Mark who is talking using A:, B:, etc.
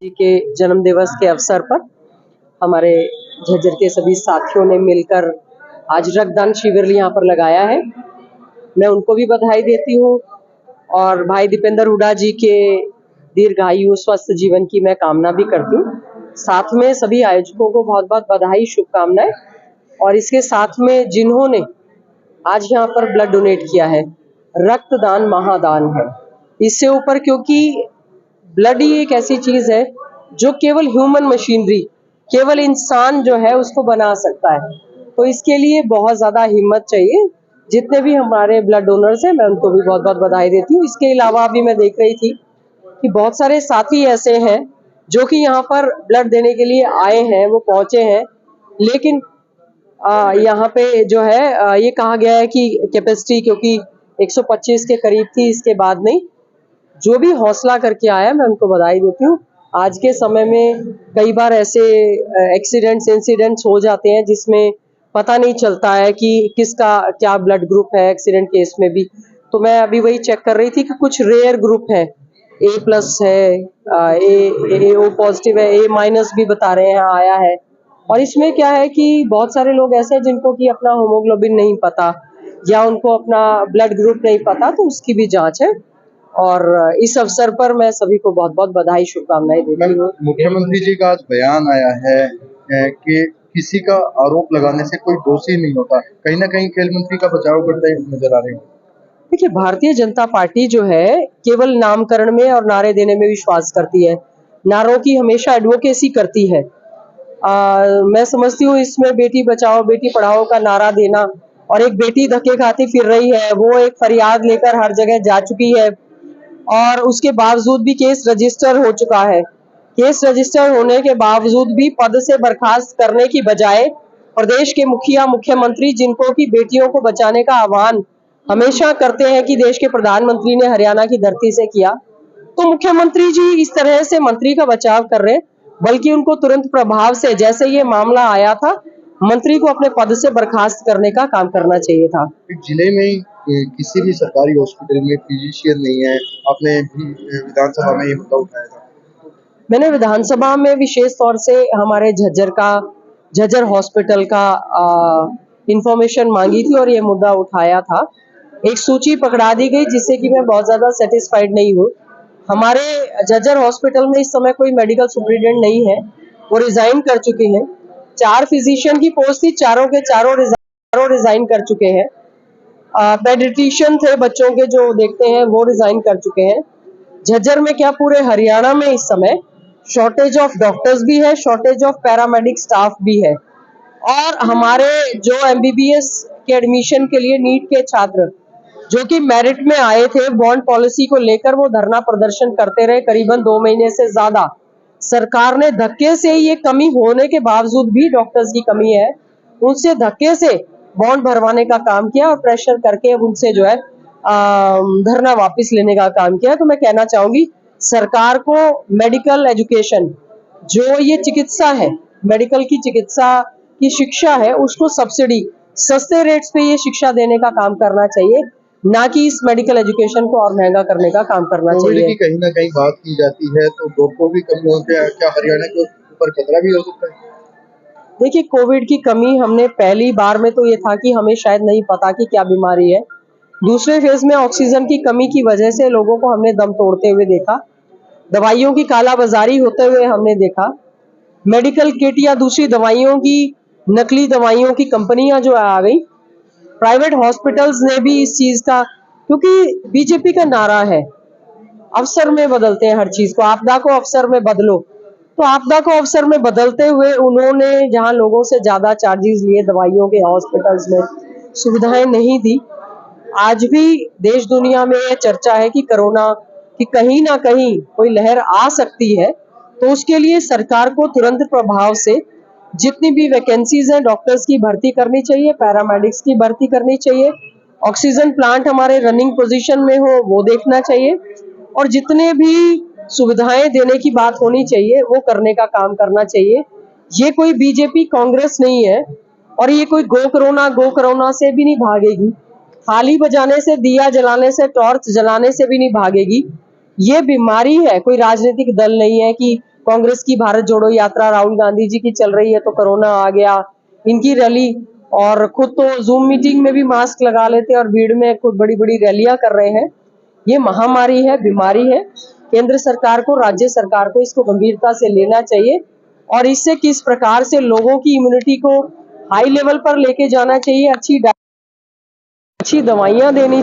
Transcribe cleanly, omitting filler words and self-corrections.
A: जी के जन्म दिवस के अवसर पर हमारे झज्जर के सभी साथियों ने मिलकर आज रक्तदान शिविर यहाँ पर लगाया है। मैं उनको भी बधाई देती हूँ और भाई दीपेंद्र हुड्डा जी के दीर्घायु स्वस्थ जीवन की मैं कामना भी करती हूँ। साथ में सभी आयोजकों को बहुत बहुत बधाई, शुभकामनाएं। और इसके साथ में जिन्होंने आज यहाँ पर ब्लड डोनेट किया है, रक्तदान महादान है। इससे ऊपर क्योंकि ब्लड ही एक ऐसी चीज है जो केवल ह्यूमन मशीनरी, केवल इंसान जो है उसको बना सकता है। तो इसके लिए बहुत ज्यादा हिम्मत चाहिए। जितने भी हमारे ब्लड डोनर्स हैं, मैं उनको भी बहुत बहुत बधाई देती हूँ। इसके अलावा अभी मैं देख रही थी कि बहुत सारे साथी ऐसे हैं जो कि यहाँ पर ब्लड देने के लिए आए हैं, वो पहुंचे हैं, लेकिन यहाँ पे जो है ये कहा गया है कि कैपेसिटी क्योंकि 125 के करीब थी, इसके बाद नहीं। जो भी हौसला करके आया, मैं उनको बधाई देती हूँ। आज के समय में कई बार ऐसे इंसिडेंट्स हो जाते हैं जिसमें पता नहीं चलता है कि किसका क्या ब्लड ग्रुप है एक्सीडेंट केस में भी। तो मैं अभी वही चेक कर रही थी कि कुछ रेयर ग्रुप है, A+ है, ओ पॉजिटिव है, A- भी बता रहे हैं आया है। और इसमें क्या है कि बहुत सारे लोग ऐसे हैं जिनको कि अपना होमोग्लोबिन नहीं पता या उनको अपना ब्लड ग्रुप नहीं पता, तो उसकी भी जांच है। और इस अवसर पर मैं सभी को बहुत बहुत बधाई, शुभकामनाएं देती हूँ।
B: मुख्यमंत्री जी का आज बयान आया है कि किसी का आरोप लगाने से कोई दोषी नहीं होता। कहीं ना कहीं खेल मंत्री का बचाव करते नजर आ रहे हैं।
A: देखिए, भारतीय जनता पार्टी जो है केवल नामकरण में और नारे देने में विश्वास करती है, नारों की हमेशा एडवोकेसी करती है। मैं समझती हूँ इसमें बेटी बचाओ बेटी पढ़ाओ का नारा देना और एक बेटी धक्के खाती फिर रही है, वो एक फरियाद लेकर हर जगह जा चुकी है और उसके बावजूद भी केस रजिस्टर हो चुका है। केस रजिस्टर होने के बावजूद भी पद से बर्खास्त करने की बजाय प्रदेश के मुखिया मुख्यमंत्री, जिनको की बेटियों को बचाने का आह्वान हमेशा करते हैं कि देश के प्रधानमंत्री ने हरियाणा की धरती से किया, तो मुख्यमंत्री जी इस तरह से मंत्री का बचाव कर रहे हैं। बल्कि उनको तुरंत प्रभाव से, जैसे ये मामला आया था, मंत्री को अपने पद से बर्खास्त करने का काम करना चाहिए था।
B: जिले में किसी भी सरकारी हॉस्पिटल में फिजिशियन नहीं है। आपने भी विधानसभा में ये मुद्दा उठाया था।
A: मैंने विधानसभा में विशेष तौर से हमारे झज्जर हॉस्पिटल का इंफॉर्मेशन मांगी थी और ये मुद्दा उठाया था। एक सूची पकड़ा दी गई जिससे कि मैं बहुत ज्यादा सेटिस्फाइड नहीं हूँ। हमारे झज्जर हॉस्पिटल में इस समय कोई मेडिकल सुपरिटेंडेंट नहीं है, वो रिजाइन कर चुके हैं। 4 फिजिशियन की पोस्ट थी, चारों के चारों रिजाइन कर चुके हैं। पेडिट्रिशियन थे बच्चों के जो देखते हैं, वो रिजाइन कर चुके हैं। झज्जर में क्या पूरे हरियाणा में इस समय शॉर्टेज ऑफ डॉक्टर्स भी है, शॉर्टेज ऑफ पैरामेडिक स्टाफ भी है। और हमारे जो MBBS के एडमिशन के लिए नीट के छात्र जो कि मेरिट में आए थे, बॉन्ड पॉलिसी को लेकर वो धरना प्रदर्शन करते रहे करीबन 2 महीने से ज्यादा। सरकार ने धक्के से, ये कमी होने के बावजूद भी डॉक्टर्स की कमी है, उनसे धक्के से बॉन्ड भरवाने का काम किया और प्रेशर करके उनसे जो है धरना वापस लेने का काम किया। तो मैं कहना चाहूंगी सरकार को मेडिकल एजुकेशन, जो ये चिकित्सा है, मेडिकल की चिकित्सा की शिक्षा है, उसको सब्सिडी सस्ते रेट्स पे ये शिक्षा देने का काम करना चाहिए, ना कि इस मेडिकल एजुकेशन को और महंगा करने का काम करना चाहिए।
B: की कहीं ना कहीं बात की जाती है तो डॉक्टर भी कम होते हैं, क्या हरियाणा के ऊपर खतरा भी हो सकता है?
A: देखिए, कोविड की कमी हमने पहली बार में तो ये था कि हमें शायद नहीं पता कि क्या बीमारी है। दूसरे फेज में ऑक्सीजन की कमी की वजह से लोगों को हमने दम तोड़ते हुए देखा, दवाइयों की कालाबाजारी होते हुए हमने देखा, मेडिकल किट या दूसरी दवाइयों की, नकली दवाइयों की कंपनियां जो आ गई, प्राइवेट हॉस्पिटल्स ने भी इस चीज का, क्योंकि बीजेपी का नारा है अवसर में बदलते हैं हर चीज को, आपदा को अवसर में बदलो। तो आपदा को अवसर में बदलते हुए उन्होंने जहां लोगों से ज्यादा चार्जेस लिए दवाइयों के, हॉस्पिटल्स में सुविधाएं नहीं दी। आज भी देश दुनिया में यह चर्चा है कि कोरोना की कहीं ना कहीं कोई लहर आ सकती है, तो उसके लिए सरकार को तुरंत प्रभाव से जितनी भी वैकेंसीज हैं डॉक्टर्स की भर्ती करनी चाहिए, पैरामेडिक्स की भर्ती करनी चाहिए, ऑक्सीजन प्लांट हमारे रनिंग पोजीशन में हो वो देखना चाहिए, और जितने भी सुविधाएं देने की बात होनी चाहिए वो करने का काम करना चाहिए। ये कोई बीजेपी कांग्रेस नहीं है और ये कोई गो कोरोना से भी नहीं भागेगी, थाली बजाने से, दिया जलाने से, टॉर्च जलाने से भी नहीं भागेगी। ये बीमारी है, कोई राजनीतिक दल नहीं है कि कांग्रेस की भारत जोड़ो यात्रा राहुल गांधी जी की चल रही है तो कोरोना आ गया, इनकी रैली, और खुद तो जूम मीटिंग में भी मास्क लगा लेते और भीड़ में खुद बड़ी बड़ी रैलियां कर रहे हैं। ये महामारी है, बीमारी है। केंद्र सरकार को, राज्य सरकार को इसको गंभीरता से लेना चाहिए और इससे किस प्रकार से लोगों की इम्यूनिटी को हाई लेवल पर लेके जाना चाहिए, अच्छी दवाइयां देनी